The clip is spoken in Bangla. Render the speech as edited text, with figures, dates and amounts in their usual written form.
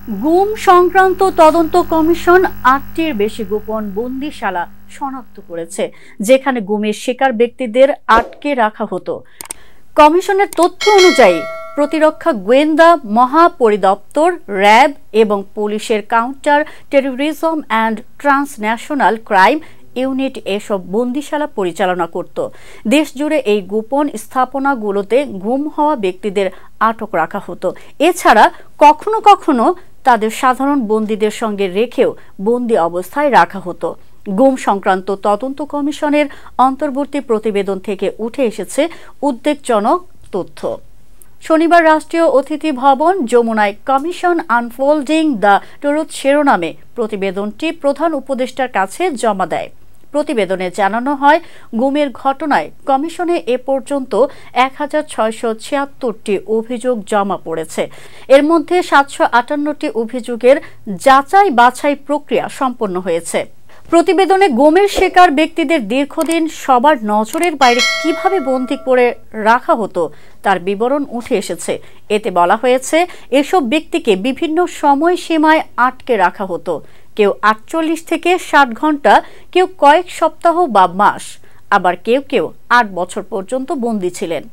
গুম সংক্রান্ত তদন্ত কমিশন ৮টির বেশি গোপন বন্দিশালা শনাক্ত করেছে, যেখানে গুমের শিকার ব্যক্তিদের আটকে রাখা হতো। কমিশনের তথ্য অনুযায়ী প্রতিরক্ষা গোয়েন্দা মহাপরিদপ্তর, র্যাব এবং পুলিশের counter terrorism and transnational crime unit এসব বন্দিশালা পরিচালনা করত। দেশজুড়ে এই গোপন স্থাপনাগুলোতে গুম হওয়া ব্যক্তিদের আটক রাখা হতো। এছাড়া কখনো কখনো তাদের সাধারণ বন্দীদের সঙ্গে রেখেও বন্দী অবস্থায় রাখা হতো। গুম সংক্রান্ত তদন্ত কমিশনের অন্তর্বর্তী প্রতিবেদন থেকে উঠে এসেছে উদ্বেগজনক তথ্য। শনিবার রাষ্ট্রীয় অতিথি ভবন যমুনায় কমিশন আনফোল্ডিং দ্য ট্রুথ শিরোনামে প্রতিবেদনটি প্রধান উপদেষ্টার কাছে জমা দেয়। প্রতিবেদনে জানানো হয়, গুমের ঘটনায় কমিশনে এ পর্যন্ত ১,৬৭৬টি অভিযোগ জমা পড়েছে। এর মধ্যে ৭৫৮টি অভিযোগের যাচাই বাছাই প্রক্রিয়া সম্পন্ন হয়েছে। প্রতিবেদনে গুমের শিকার ব্যক্তিদের দীর্ঘদিন সবার নজরের বাইরে কিভাবে বন্দী করে রাখা হতো তার বিবরণ উঠে এসেছে। এতে বলা হয়েছে, এসব ব্যক্তিকে বিভিন্ন সময়সীমায় আটকে রাখা হতো। কেউ ৪৮ থেকে ৬০ ঘন্টা, কেউ কয়েক সপ্তাহ বা মাস, আবার কেউ কেউ ৮ বছর পর্যন্ত বন্দী ছিলেন।